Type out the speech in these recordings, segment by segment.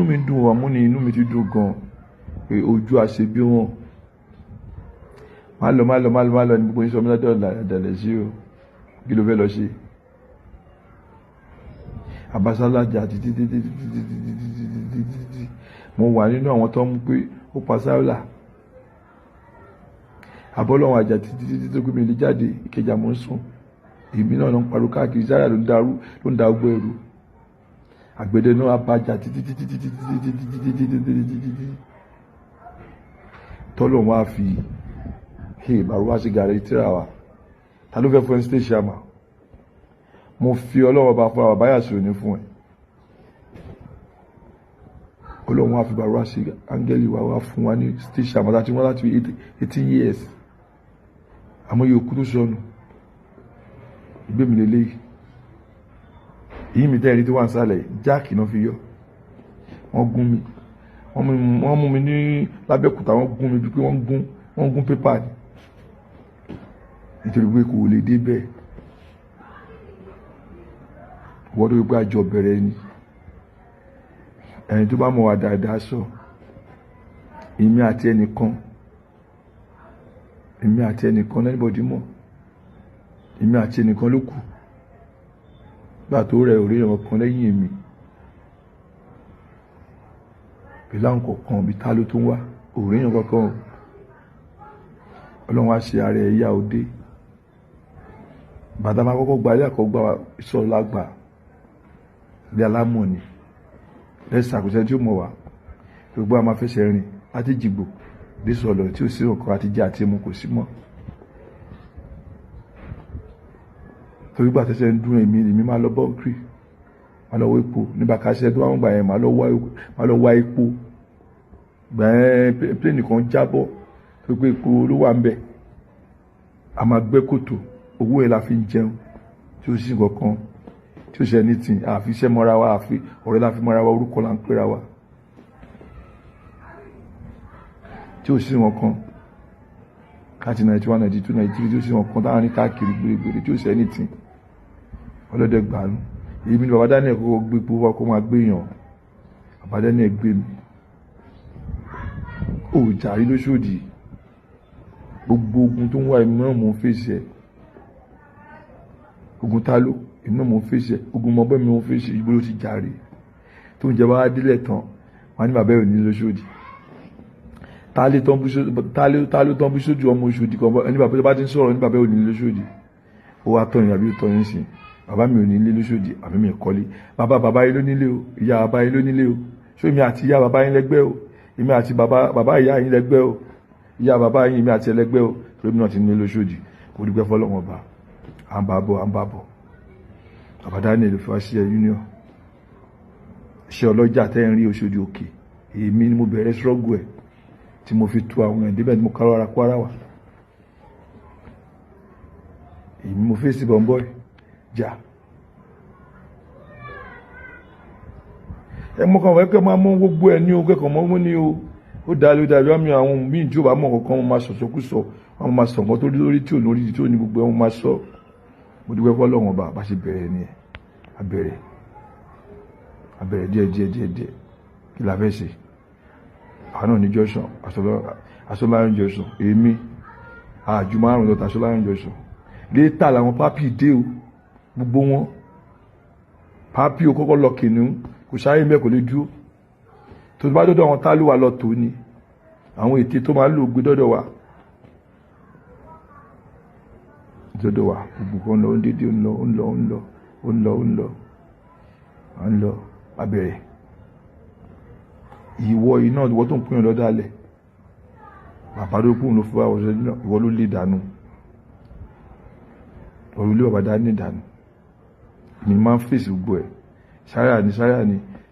inú mi dùn àmú ni inú mi ti dùn gan pé ojú àṣẹ bí wọn má lọ ní gbogbo yín sọ mi lọ́dọ̀ ọ̀dàlẹ̀ sí o kí ló fẹ́ lọ ṣe àbáṣálájà títí mo wà nínú àwọn tó ń mú pé ó pa sáúlà àbọ́lọ́wọ̀n àjà títí tó gbé mi lè jáde ìkẹjà mọ́ sùn èmi náà ń parọ́ káàkiri sára ló ń da ogbó ẹrù àgbẹ̀dẹ náà abájà títí tọ́lọ̀ wọn á fi ìbàrú wá sí gàrí tíra wa ta ló fẹ́ fún ẹ station àmà mo fi ọlọ́wọ́ bá fún àwọn báyàsí òní fún ẹ ọlọ́wọ́n á fi bàrú wá sí áńgẹ́lì wa fún wa ní station àmà láti wọ́n láti 18 years àmọ́ yóò kú tó sọnù ìgbé mi lélẹ́yìí èyí mi tẹ́ẹ̀rí tí wọ́n ń sálẹ̀ jáàkì náà fi yọ wọ́n gún mi wọ́n mú mi ní lábẹ́kúta wọ́n gún mi bí pé wọ́n gún pépà ni nítorí pé kò lè dé bẹ́ẹ̀ wọ́n tó wípé àjọ bẹ̀rẹ̀ ni ẹni tó bá mọ̀ wá dáadáa sọ èmi àti ẹnìkan lẹ́nìbọ̀dì mọ̀ èmi àti ẹnìkan ló kù gbà tó rẹ̀ orí ẹ̀wọ̀n kan lẹ́yìn èmi pẹ̀lú àwọn kọ̀ọ̀kan bí tá ló tún wá orí ẹ̀wọ̀n kankan ọlọ́run á ṣe ààrẹ ẹ̀yà òde bàtà máa kọ́kọ́ gba ilé àkọ́gbà ìṣọ́ lágbà bí alámọ̀ ni lẹ́sìn àkùsẹ́ tí ó mọ̀ wá gbogbo àmà fẹsẹ̀ rìn láti jìgbò dé sọ̀lọ̀ tí ó sí ọkọ̀ àti jẹ́ àti ẹmu kò sí mọ́ torí gbà tẹ́sẹ̀ ń dún èmi máa lọ bọ́ọ̀kì máa lọ wá epo nígbà káṣẹ́ tó wọ́n gbà yẹn máa lọ wá epo gbà yẹn pléènì kan jábọ́ tó pé epo ló wà ń bẹ̀ a máa gbẹ́ kòtò owó ẹ̀ la fi ń jẹun tí ó sì kankan tí ó ṣe ní tì àfi iṣẹ́ mọ́ra wa àfi ọ̀rẹ́ la fi mọ́ra wa orúkọ la ń pera wa tí ó sì kankan láti 91 92 93 tí ó sì kankan táwọn ní káàkiri gbèrègbèrè tí ó ṣe ní tì ọlọ́dẹ gbàánú èyí mi ni bàbá Daniel kọ́kọ́ gbé epo wa kó máa gbé yàn bàbá Daniel gbé mi ó jàrí lóṣòdì gbogbo ogun tó ń wá èmi náà mò ń fèsì ẹ ogun tá ló èmi náà mò ń fèsì ẹ ogun mọ́bẹ́ mi mò ń fèsì ìgbó ló ti jàre tó ń jẹ bá délẹ̀ tán wọn ní bàbá ẹ̀ ò ní lóṣòdì ta ló tán bú sójú ọmọ Òṣòdì kan ẹni bàbá tó bá ti ń sọ̀rọ̀ ní bàbá ẹ̀ ò ní lóṣòdì ó wá tọyìn àbí ó tọyìn sí bàbá mi ò ní ilé lóṣòdì àbí mi kọ́lé bàbá yín ló nílé o ìyá bàbá yín ló nílé o ṣé èmi àti ìyá bàbá yín lẹ́gbẹ́ o èmi àti bàbá ìyá yín lẹ́gbẹ́ o ìyá bàbá yín èmi àti ẹlẹ́gbẹ́ o torí mi náà ti ní lóṣòdì mo dúpẹ́ fọlọ́wọ́n ọba à ń bá bọ̀ bàbá Daniel fi wá sí ẹ union ṣe ọlọ́jà tẹ́ ń rí Òṣòdì òkè èmi ni mo bẹ̀rẹ̀ struggle ẹ̀ tí mo fi tu àwọn ẹ̀ débẹ̀ tí mo kárọ̀ ara kó ara wà èmi mo fèsì bọ̀m̀bọ̀ jà ẹ mọ́ kan wọ́n kẹ́ máa mú gbogbo ẹ̀ ní o kẹ́kọ̀ọ́ mọ́ mú ní o ó dá lórí dàbí àmì àwọn míì tí ó bá mọ̀ kankan wọn máa sọ̀sọ̀kúsọ wọn máa sọ̀ nǹkan tó lórí tí ò lórí tí ò ní gbogbo ẹ̀ wọn máa sọ mo dúpẹ́ fọ́lọ́run bá ṣe bẹ̀rẹ̀ ni abẹ̀rẹ̀ díẹ̀ kí la fẹ́ ṣe àwọn náà ní jọ́sùn aṣọ́láyún jọ́sùn èmi àjù márùn lọ́ta aṣọ́láyún jọ́sùn létà làwọn pápí dé o gbogbo wọn pápí o kọ́kọ́ lọ kìnnìún kò sáré mẹ́ kò lè dúró tó bá dọ́dọ̀ àwọn tálùwà lọ tó ní àwọn ète tó máa lò gbé dọ́dọ̀ wa gbogbo kan lọ ń dédé ń lọ abẹ̀rẹ̀ ìwọ iná ìwọ tó ń pín lọ́dọ̀ alẹ̀ bàbá tó kún ló fún wa ọ̀sẹ̀ náà ìwọ ló lè dànù òrùlé bàbá dání dànù ni máa ń fèsì gbogbo ẹ̀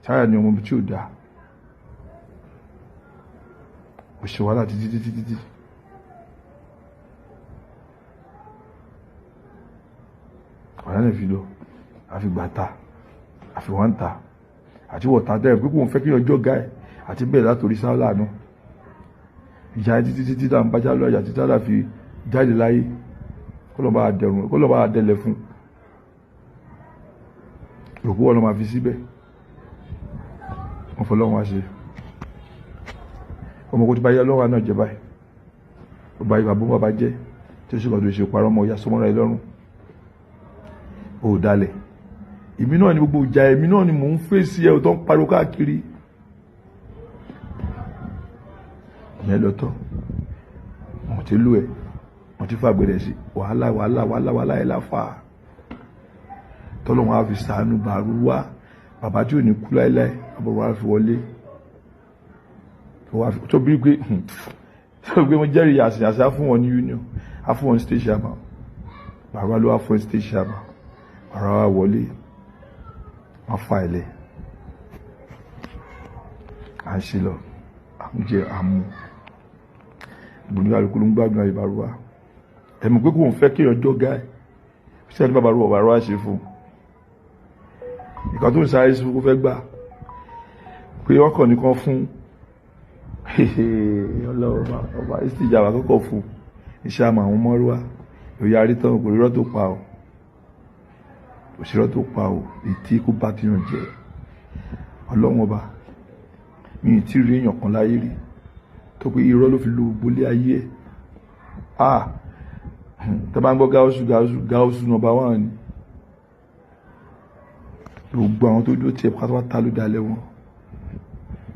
sáyà ni ọmọ tí ò dáa òṣèwálà títí ọ̀rẹ́ náà fi lọ àfigbàta àfiwọ́ntà àti wọ̀ta dẹ́rẹ̀ pé kò ń fẹ́ kí ọjọ́ gáì àti bẹ́ẹ̀ látorí sáálà náà ìjà títí tá ń bá jálọ àjà títí tá fi jáde láyé kọ́lọ́bà àdẹ̀lẹ̀ fún òkú ọ̀nà máa fi síbẹ̀ wọ́n fọlọ́run wá ṣe ọmọ kò tí bá yẹ ọlọ́run náà jẹ báyìí ó bá yẹ bàbá jẹ́ tí ó ṣe kọ̀dọ̀ ṣe parọ́ ọmọ ìyá sọmọ́ra ẹ lọ́rùn ó dalẹ̀ èmi náà ni gbogbo ìjà èmi náà ni mò ń fèsì ẹ̀ tó ń pariwo káàkiri ìyẹn lọ́tọ̀ wọ́n ti lú ẹ̀ wọ́n ti fàgbẹ̀rẹ̀ sí wàhálà ẹ̀ láfà tọ́lọ́wọ́n á fi sàánú bàrú wá bàbá tí ò ní kú láíláí àbọ̀wọ́ á fi wọlé tó bí pé mo jẹ́rìí àṣà fún wọn ní union á fún wọn state chairman bàbá ló wá fún state chairman bàbá wa wọlé wọ́n fa ilẹ̀ à ń ṣe lọ à ń jẹ àmú ìbùnú àlùkò ló ń gbádùn àyè bàrúwà ẹ̀mí pé kò ń fẹ́ kéèyàn jọ gáì ṣé ẹni bàbá rúwà ṣe fún ìkan tó ń sáré sí fún kó fẹ́ gbà pé ọkọ̀ nìkan fún ọba ìsìtìjàwá kọ́kọ́ fún iṣẹ́ àmọ́ àwọn mọ́rúwà ìròyìn arítàn kò rírọ́ tó pa ọ́ òṣèrọ́ tó pa ọ́ ètí kó bá ti yàn jẹ́ ọlọ́wọ́n ọba mi ì tí rí èèyàn kan láyé rí tó pé irọ́ ló fi lo gbolé ayé ẹ̀ tẹ́ bá ń gbọ́ gáúsù nọ́mbà 1 ni gbogbo àwọn tó dúró tiẹ̀ pátápátá ló dalẹ̀ wọn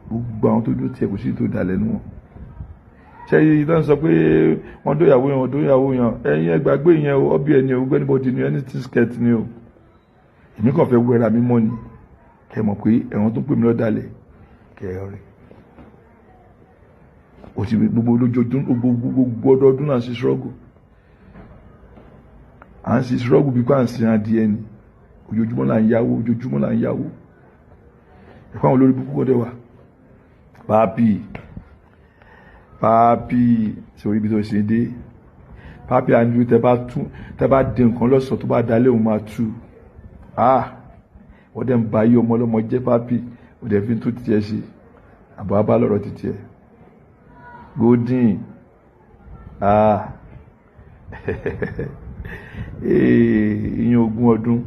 gbogbo àwọn tó dúró tiẹ̀ kò sí tó dalẹ̀ nù wọn ṣe yìí tó ń sọ pé wọ́n dóyàwó yẹn ẹ̀yin ẹgbàgbé yẹn ọbí ẹni o gbẹ́nibọ́dì ni ẹni tí skẹ́ẹ̀tì ni o èmi kàn fẹ́ wẹ́ra mi mọ́ ni kẹ́ mọ̀ pé ẹ̀wọ̀n tó pè mí lọ́dàlẹ̀ kẹ́ ẹ rí o ti gbogbo gbogbo ọdọọdún náà ṣe ṣọ́gù à ń ṣe ṣọ́gù bí kò à ń sin adìẹ ni ojoojúmọ́ là ń yáwó ẹ̀kọ́ àwọn olórí búkú kọ́dẹ̀ wà pápí ṣe orí ibi tó ṣe dé pápí àndúró tẹ bá dé nǹkan lọ́sọ̀ tó bá dalẹ̀ òun máa tú wọ́n dẹ̀ ń bá yí ọmọ ọlọ́mọ jẹ́ pápí ó dẹ̀ fi ń tó tiẹ̀ ṣe àbọ̀ abá lọ́rọ̀ ti tiẹ̀ golden ìyẹn 20 ọdún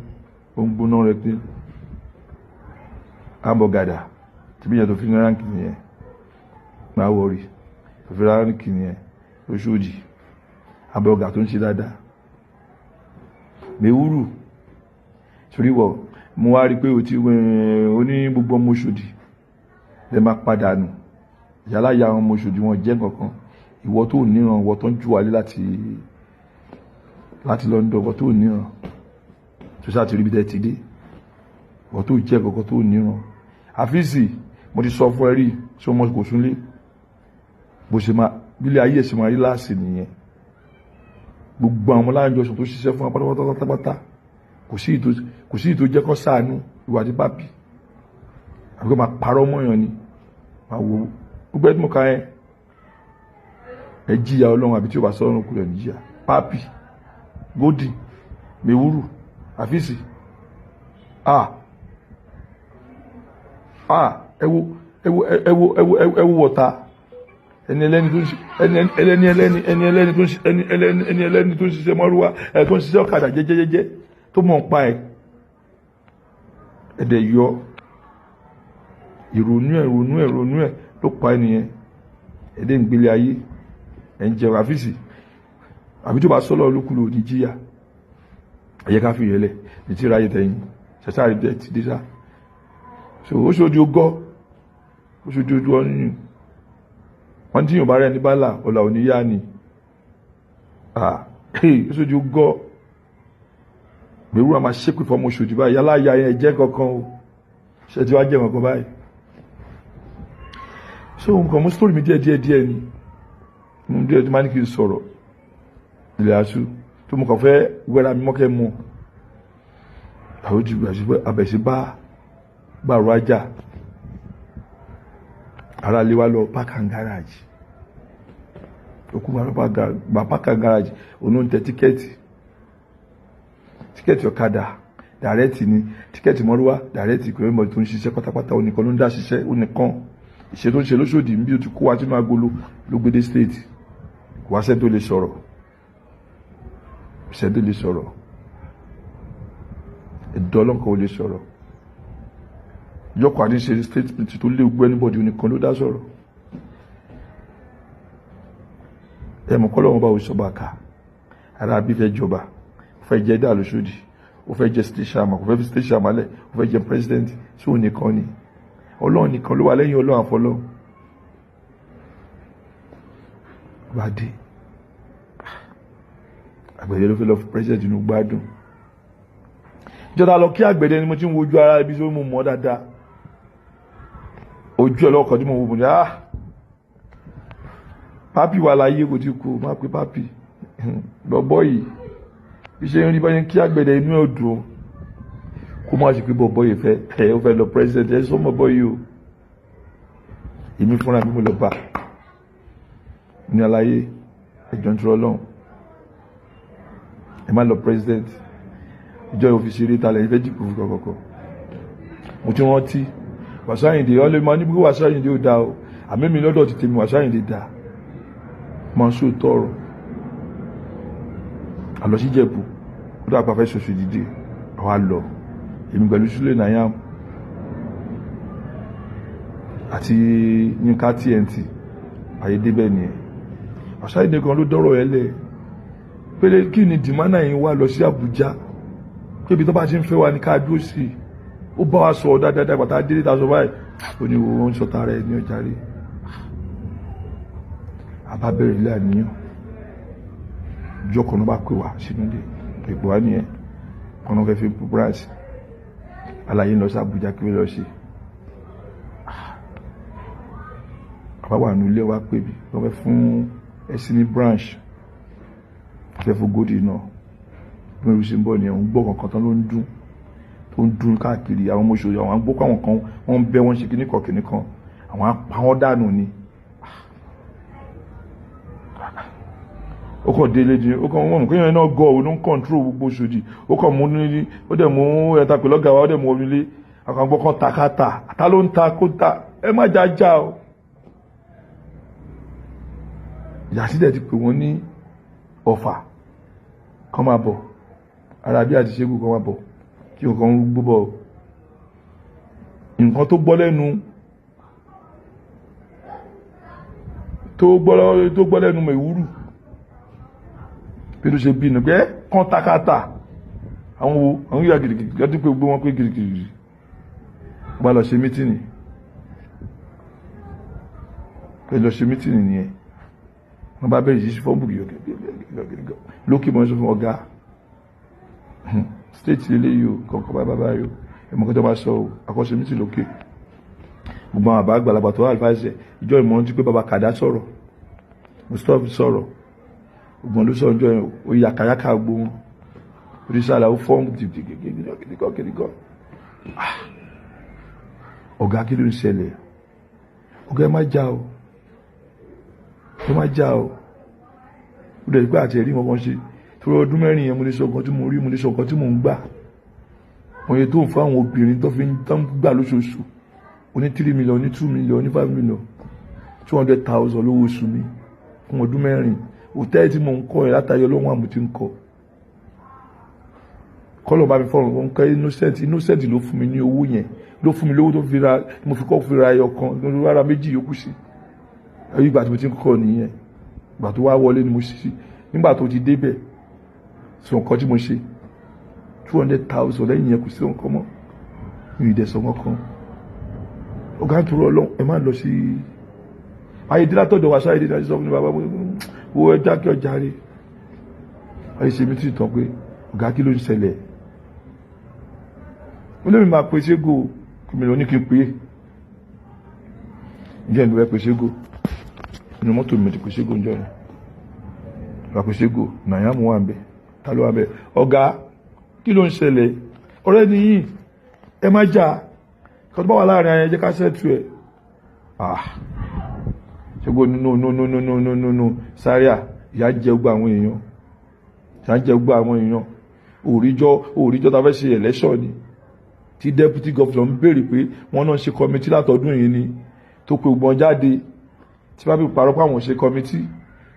ó ń gbóná rẹ pé àbọ̀gàdà tí bí yẹn tó fi ní ránkì nìyẹn máa wọrí tó fi ránkì nìyẹn Òṣòdì àbọ̀gà tó ń ṣe dáadáa mẹ́wúrù torí wọ̀ mo wá rí pé o ní gbogbo ọmọ Òṣòdì lè máa padà nù yálà ya àwọn ọmọ Òṣòdì wọn jẹ́ kankan ìwọ tó níran ìwọ tó ń jù wálé láti London ìwọ tó níran tó sáà ti rí bí tẹ́ ti dé ìwọ tó jẹ́ kankan tó níran àfíìsì mo ti sọ fún ẹ rí tí ọmọ kò súnlé bó ṣe máa bílé ayé ṣe máa rí láàsì nìyẹn gbogbo àwọn ọmọláńjọsùn tó ṣiṣẹ́ fún apátápátá kò sí ìtò jẹ́ kọ́ sáànú ìwà àti pápí àbíkọ́ máa parọ́ mọ́yàn ni máa wo gbogbo ẹ̀ tí mo ka ẹ jíya ọlọ́run àbí tí ó bá sọ́run kúrẹ̀ níjíya pápí gódì mẹ́wúrù àfíìsì ẹwú wọ̀ta ẹni ẹlẹ́ni tó ń ṣiṣẹ́ mọ́rúwá tó ń ṣiṣẹ́ ọ̀kadà jẹ́jẹ́jẹ́jẹ́ tó mọ̀ ń pa ẹ̀dẹ̀ yọ ìrònú ẹ̀ ló pa ẹnìyẹn ẹ̀dẹ̀ ń gbélé ayé ẹ̀ ń jẹun àfíìsì àbí tó bá sọ́lọ́ olókùlò ní jíyà ẹ̀yẹ ká fi ìrẹ̀lẹ̀ ní tí ráyè tẹ̀yìn ṣẹ̀ṣàrí bẹ́ẹ̀ ti dé sá so ó ṣojú ojú ọ́nìyàn wọ́n tí yóò bá rẹ̀ ní bálà ọ̀là òníyá ni ó ṣojú gọ́ gbèrú àmà ṣépè fọmọ Òṣòdì báyìí yálà ya ẹ̀ jẹ́ kankan o ṣe tí wá jẹ́ kankan báyìí so nǹkan mú sítórì mi díẹ̀ ni mo díẹ̀ tí máa ní kí n sọ̀rọ̀ ilẹ̀ aṣú tó mú kàn fẹ́ wẹ́ra mi mọ́kẹ́ mọ́ àwọn ojú àbẹ̀sí bá gbàrú ajá ara lé wa lọ park and garage òkú wa lọ park and garage òun ń tẹ tíkẹ́ẹ̀tì ọ̀kadà dàrẹ́tì ni tíkẹ́ẹ̀tì mọ́rúwá dàrẹ́tì kò mọ̀ tó ń ṣiṣẹ́ pátápátá onìkan ló ń dá ṣiṣẹ́ onìkan ìṣe tó ń ṣe lóṣòdì níbi ó ti kó wa sínú agolo ló gbédé state wá sẹ́ni tó lè sọ̀rọ̀ ẹ̀dọ́ ọlọ́nkọ̀ ó lè sọ̀rọ̀ ìjọkọ̀ àti ṣe statement tó lé gbogbo anybody nìkan ló dá sọ̀rọ̀. Ẹ̀mọ̀ kọ́ lọ́wọ́ bá òṣìṣọ́ba ká ara bí fẹ́ jọba fẹ́ jẹ́ dà lóṣòdì ó fẹ́ jẹ́ state chairman kò fẹ́ fi state chairman lẹ̀ ó fẹ́ jẹ́ president tí ó nìkan ni Ọlọ́run nìkan ló wà lẹ́yìn Ọlọ́run àfọlọ́run. Bá dé Àgbẹ̀dẹ ló fẹ́ lọ fún president inú gbádùn. Ìjọba lọ kí Àgbẹ̀dẹ ni mo ti ń wojú ara ibi tí ó mú mọ́ dáadáa. Ojú ẹ̀ lọ́kọ̀ tí mo wò mọ́ ní pápì wà láyé kò tí kú má pé pápì bọ̀bọ̀ yìí bí ṣe ń rí báyìí kí Àgbẹ̀dẹ inú ẹ̀ dùn kó má ṣe pé bọ̀bọ̀ yìí fẹ́ ó fẹ́ lọ president ẹ̀ sọ́mọ̀ bọ̀ yìí o. Èmi fúnra mi mo lọ bá ní àlàyé ẹjọ́ ń tọrọ Ọlọ́run ẹ má lọ president ìjọ òfìsì rí talẹ̀ ìfẹ́ dìbò fún kọ̀kọ̀kọ̀. Mo ti rántí Wasiu Ayinde ọlẹ́ máa ní bí Wasiu Ayinde ó dá o àmì mi lọ́dọ̀ ti tèmi Wasiu Ayinde dá máa ń sọ tọrọ àlọ́ sí Ìjẹ̀bú ó dà pàfẹ́ ṣoṣo dídì àwa lọ èmi pẹ̀lú Sule Nayam àti Yinka TNT ayédébẹ̀ nìyẹn. Wasiu Ayinde kan ló dọ́rọ̀ ẹ lẹ̀ pé kí ni dìmánà yìí wá lọ sí Àbújá kébi tó bá ti ń fẹ́ wa ní ká dúró sí i ó bá wa sọ dáadáa pàtàkì délé ta sọ báyìí ó ní wo ń sọta rẹ ní ọjà rí àbábẹ̀rẹ̀ ilé àníyàn ìjọ kan ló bá pè wá sínú ilé ìpò wá nìyẹn kan náà fẹ́ fi búráìsì àlàyé lọ sí Àbújá kí wọ́n lọ sí àbáwá nù ilé wa pè mí wọ́n fẹ́ fún ẹsìn ní branch fẹ́ fún gòdì náà bí wọ́n ṣe ń bọ̀ ní ẹ̀hún gbọ́ kankan tán ló ń dún tó ń dún káàkiri àwọn ọmọ òṣèré àwọn agbókò àwọn kan wọ́n ń bẹ́ wọ́n ṣe kíníkan kíníkan àwọn apá wọn dànù ni. Ó kàn délé di ó kàn wọ́n mú kéèyàn náà gọ́ òun ló ń kọ́ńtró gbogbo Òṣòdì ó kàn mú ní ó dẹ̀ mú ẹ̀ta pẹ̀lú ọ̀gá wa ó dẹ̀ mú omi lé àwọn agbọ́ kan takata àtà ló ń ta kó ta ẹ má já já o. Yàtí ti pè wọ́n ní Ọ̀fà kọ́ máa bọ̀ Arábí àti Ṣẹ́gun kọ́ máa bọ̀ kí nǹkan ń gbúbọ̀ nǹkan tó gbọ́ lẹ́nu Mẹ̀wúrù bí ló ṣe bí nù pé kán takata àwọn yíya gidigidi lọ́dún pé gbogbo wọn pé gidigidi wọ́n bá lọ ṣe mítìnì nìyẹn wọ́n bá bẹ̀rẹ̀ sí fọ́ọ̀mù lókè mọ́ sọ fún ọ̀gá state ilé yìí o kọ̀ọ̀kan bá yìí o ẹ̀mọ̀kọ́ tó bá sọ o àkọsí mítì lókè gbogbo àwọn àbá àgbàlagbà tó wà àlùfáàṣẹ ìjọ ìmọ̀ràn ti pé bàbá Kàdá sọ̀rọ̀ Mustapha sọ̀rọ̀ ògbọ́n ló sọ̀rọ̀ ìjọ oyè àkàyàkà gbóhùn oríṣàlà ó fọ́ọ̀mù kìdìkọ́ ọ̀gá kí ló ń ṣẹlẹ̀ ọ̀gá ẹ má já o ó dẹ̀ gbà àti ẹ̀rí wọn ṣe torí ọdún mẹ́rin yẹn mo ní sọ̀kan tí mo rí mo ní sọ̀kan tí mo ń gbà wọ́n yẹ tó ń fún àwọn obìnrin tó fi ń gbà lóṣooṣù ó ní 3 million ní 2 million ní 5 million 200,000 lówó oṣù mi fún ọdún mẹ́rin òtẹ́ẹ̀lì tí mo ń kọ́ ẹ̀ látàrí ọlọ́run àmì tí ń kọ́ kọ́lọ̀ bá mi fọ́rùn wọn kẹ́ innocent ló fún mi ní owó yẹn ló fún mi lówó tó fi ra mo fi kọ́ fi ra ẹyọ kan ló rárá méjì yòókù sí ẹ̀yí ìgbà tí mo ti ń kọ́ nìyẹn ìgbà tó wá wọlé ni mo ṣí nígbà tó ti débẹ̀ sọ nǹkan tí mo ṣe 200,000 lẹ́yìn yẹn kò sí nǹkan mọ́ mi ì dẹ̀ sọ nǹkan ọ̀gá ń turọ̀ ọlọ́run ẹ má lọ sí ayédèlá tọ́jọ́ wa sáyé dídá sọ fún mi bàbá wo ẹja kí ọjà rí ayé ṣe mi tí ì tán pé ọ̀gá kí ló ń ṣẹlẹ̀ ó lè mi máa pe Ṣégò kí mi lọ ní kí n pè é ǹjẹ́ ìlú ẹ pe Ṣégò inú mọ́tò mi ti pe Ṣégò ń jọ yẹn ìgbà pe Ṣégò Nayam wà ń bẹ ta ló wà ń bẹ ọ̀gá kí ló ń ṣẹlẹ̀ ọ̀rẹ́ nìyí ẹ má jà kí ọdún bá wà láàrin ayẹyẹ ká ṣẹ́tù ẹ̀ Ṣégò no sáríà ìyá jẹ gbogbo àwọn èèyàn òòríjọ́ ta fẹ́ ṣe election ni tí deputy governor ń béèrè pé wọ́n náà ṣe committee látọdún yìí ni tó pe gbọ́n jáde tí bá bí parọ́ pé àwọn ṣe committee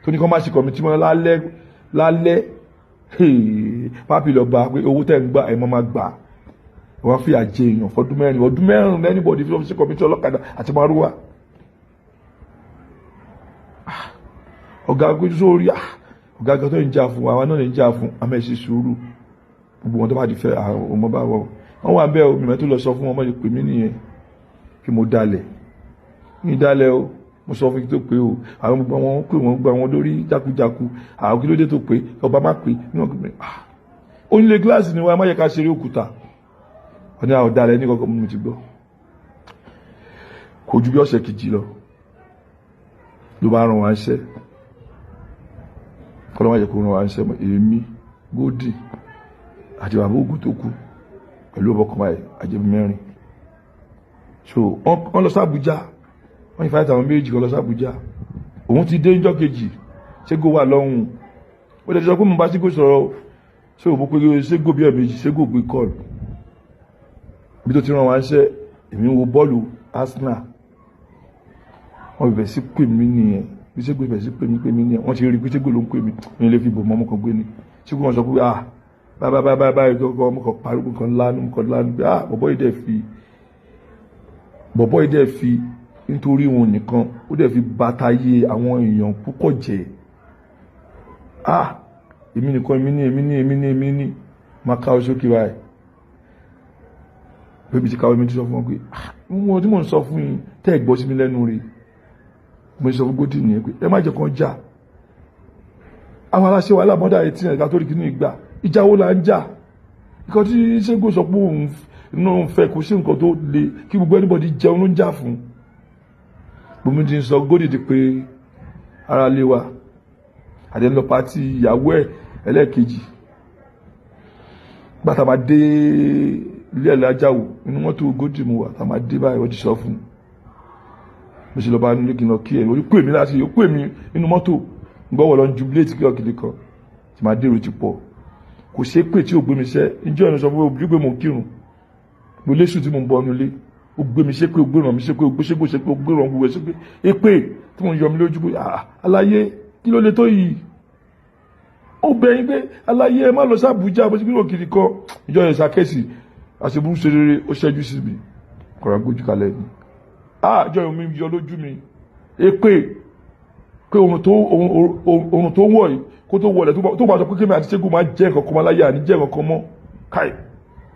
tó ní kọ́ má ṣe committee mọ́ lálẹ́ pápí lọ bá pé owó tẹ́ ń gbà ẹ̀ mọ́ máa gbà wọ́n fi àjẹ èèyàn fọdún mẹ́rin anybody fi ṣe kọ̀mítì ọlọ́kadà àti márúwá. ọ̀gá agbójú sórí ọ̀gá agbójú tó ń jà fún àwọn náà lè ń jà fún àmọ́ ẹ ṣe sùúrù gbogbo wọn tó bá di fẹ́ ọmọ bá wọ wọn wà bẹ́ẹ̀ omi mẹ́tò lọ sọ fún wọn mọ́ lè pè mí nìyẹn kí mo dalẹ̀ ní dalẹ̀ o mo sọ fún kí tó pé o àwọn gbogbo wọn pè wọ́n gba wọn lórí jákujáku àwọn kí ló dé tó pé ọba má pè níwọ̀n kí onílé gíláàsì ni wọn a má yẹ ká ṣeré òkúta ọdún àwọn dalẹ̀ ní kọ́kọ́ mo ti gbọ́ kò ju bí ọ̀sẹ̀ kejì lọ ló bá ràn wá ń ṣẹ́ kọ́lọ́ má jẹ́ kó ràn wá ń ṣẹ́ mọ́ èmi Gódì àti bàbá Ògùn tó kú pẹ̀lú ọkọ̀ báyìí àjẹbí mẹ́rin so wọ́n lọ sí Àbújá wọ́n yìí fáìtà àwọn méjì kan lọ sí Àbújá òun ti dé níjọ́ kejì Ṣégò wà lọ́hùn ó dẹ̀ sọ pé mo bá Ṣégò sọ̀rọ̀ ṣé òbó pé Ṣégò bí ẹ̀mejì Ṣégò gbé kọ́ọ̀lù bí tó ti ràn wá ń ṣẹ́ èmi wo bọ́ọ̀lù Arsenal wọ́n bẹ̀rẹ̀ sí pè mí nìyẹn bí Ṣégò bẹ̀rẹ̀ sí pè mí nìyẹn wọ́n ti rí pé Ṣégò ló ń pè mí ní ilé fi bò mọ́ ọmọkan gbé ni Ṣégò wọn sọ pé báyìí kọ́kọ́ ọmọkan pariwo kan lánàá pé bọ̀bọ́ yìí dẹ̀ fi nítorí wọn nìkan ó dẹ̀ fi bàtàyé àwọn èèyàn púpọ̀ jẹ́ èmi ní máa ká oṣù kí báyìí bébí ti káwọ́ mi ti sọ fún wọn pé wọn tí mò ń sọ fún yín tẹ́ ẹ̀ gbọ́ sí mi lẹ́nu rí mo sọ fún Gódì nìyẹn pé ẹ má jẹ́ kan jà àwọn aláṣẹ wa lámọ́dá etí ẹ̀ka tó rí kí ní ìgbà ìjà wo là ń jà nǹkan tí Ṣégò sọ pé òun náà fẹ́ kó sí nǹkan tó le kí gbogbo anybody jẹun ló ń jà fún gbogbo ti ń sọ Gódì di pé ara lé wa àdéhùn pàtí ìyàwó ẹ̀ ẹlẹ́ẹ̀kejì gbàtà máa dé ilé ẹ̀ lájáwò inú mọ́tò Gódì mu wà tá máa dé báyìí wọ́n ti sọ fún mo sì lọ bá nílé kí n lọ kí ẹ̀ orí pè mí láti ó pè mí inú mọ́tò gbọ́wọ́ lọ jubilate kí ọ̀kìlì kan tí máa dèrò ti pọ̀ kò ṣe pé tí ò gbé mi ṣẹ́ ìjọ ìrìn sọ fún mi pé mo kírun mo léṣù tí mo ń bọ ọ́nú ilé ó gbé mi ṣe pé ó gbé ràn mí ṣe pé ó gbé ṣe pé ó gbé ràn gbogbo ẹ̀ ṣe pé èpè tí mo ń yọ mi lójú pé aláyé kí ló lè tó yìí ó bẹ̀yìn pé aláyé ẹ má lọ sí Àbújá bó ṣe bí òkìlì kan ìjọ ìrìn sàkẹ́sì àṣebú ṣe rere ó ṣẹ́jú sí mi kọ̀ọ̀rọ̀ gbójú kalẹ̀ ni ìjọ ìrìn mi yọ lójú mi èpè pé ohun tó wọ̀ yìí kó tó wọlé tó bá sọ pé kémi àti Ṣégò máa jẹ́ nǹkan kan máa láyé àní jẹ́ nǹkan kan mọ́ káì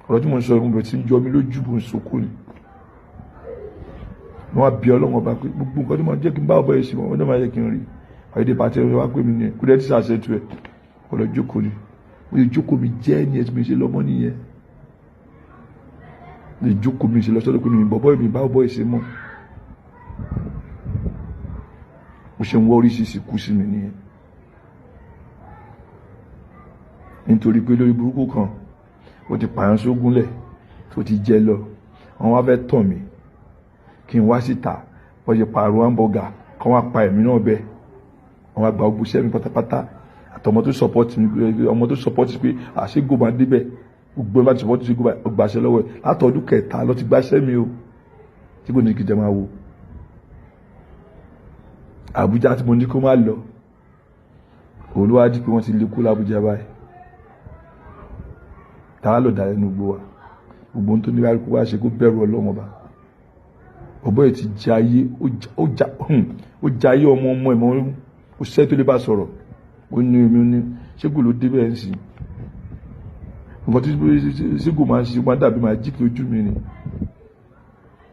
ọ̀rọ̀ tí mo ń sọ ìrùn bẹ̀rẹ̀ tí ń jọ mi lójú bó ń sọkún ni wọ́n á bí Ọlọ́run ọba pé gbogbo nǹkan tí mo jẹ́ kí n bá ọ̀bọ yìí sí wọn wọ́n máa yẹ kí n rí àyèdè pàtẹ́ wọn wá pé mi nìyẹn kó dẹ́ tí sàṣẹ tu ẹ̀ ọ̀rọ̀ jókòó ni mo lè jókòó mi jẹ́ ẹni ẹ̀ tí mo ṣe lọ́mọ nìyẹn lè jókòó mi ṣe lọ sọ́dọ̀ pé mi bọ̀bọ́ mi bá ọ̀bọ yìí sí mọ́ mo ṣe ń wọ́ oríṣiríṣi kú sí mi nìyẹn nítorí pé lórí burúkú kan ó ti pààyàn sógúnlẹ̀ tó ti jẹ lọ wọn wá fẹ́ tàn mí kí n wá síta wọ́n ṣe pààrọ̀ hamburger kan wá pa ẹ̀mí náà bẹ́ẹ̀ wọ́n wá gba ogun sẹ́mi pátápátá àtọmọ tó support mi ọmọ tó support pé Ṣégò máa débẹ̀ gbogbo ẹ̀ bá ti support Ṣégò gbàṣẹ lọ́wọ́ ẹ̀ látọdún kẹta lọ ti gbàṣẹ mi o Ṣégò ní kí jẹ máa wò Àbújá tí mo ní kó má lọ olúwádìí pé wọ́n ti lè kú l'Àbújá báyìí tàwa lọ dàrẹ́ nu gbogbo wa gbogbo ohun tó ní kárí kó wá ṣe kó bẹ̀rù Ọlọ́run ọba ọ̀bọ yìí ti jẹ ayé ó jẹ ayé ọmọ ẹ̀mọ́ ó ṣẹ́ tó lè bá sọ̀rọ̀ ó ní omi ní Ṣégò ló dé bẹ́ẹ̀ sí nǹkan tí Ṣégò máa ń ṣe máa dàbí máa jí kí ojú mi ni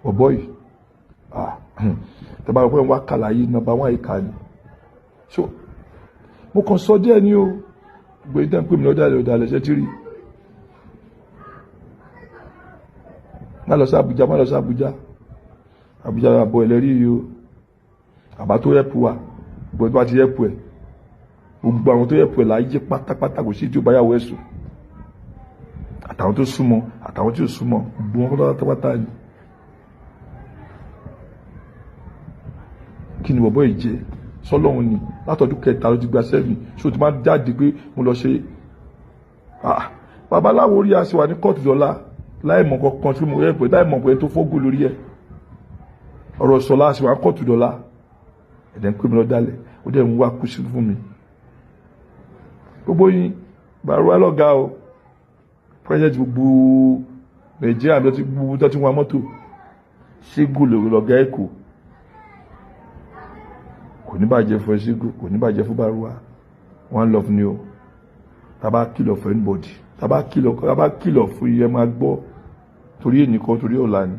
ọ̀bọ yìí tẹ́bá rẹ̀ wá kàlàyé nọmba wọ́n àyíká ni so mo kàn sọ díẹ̀ ní o gbé tẹ́ ń pè mí lọ́dàlẹ̀ ṣẹ́ tí rí má lọ sí Àbújá àbọ̀ ẹ̀lẹ́rí yìí o àbá tó yẹ̀pù wa gbogbo tó bá ti yẹ̀pù ẹ̀ gbogbo àwọn tó yẹ̀pù ẹ̀ láyé pátápátá kò sí tí ó bá yàwó ẹ̀sùn àtàwọn tó súnmọ́ àtàwọn tí ò súnmọ́ gbogbo wọn pátápátá ni kí ni bọ̀bọ̀ yìí jẹ́ sọ́lọ́run ni látọ̀dún kẹta ló ti gba sẹ́mi ṣó ti máa jáde pé mo lọ ṣe babaláwo orí aṣèwà ní kóòtù dọ́là láìmọ̀ kankan tí mo rẹ̀ pé láìmọ̀ pé tó fọ́gùn lórí ẹ̀ ọ̀rọ̀ sọ̀lá aṣèwà ní kóòtù dọ́là ẹ̀dẹ̀ ń pè mí lọ dálẹ̀ ó dẹ̀ ń wá kú sí fún mi gbogbo yín bàrúwá lọ́gàá o president gbogbo Nàìjíríà ló ti gbogbo tó ti wa mọ́tò Ṣígù lọ́gá Èkó kò ní bàjẹ́ fún Ṣígù kò ní bàjẹ́ fún Bárúwá one love ni o tàbá kìlọ̀ fún anybody tàbá kìlọ̀ fún iye máa gbọ́ torí ènìkan torí ọ̀la ni.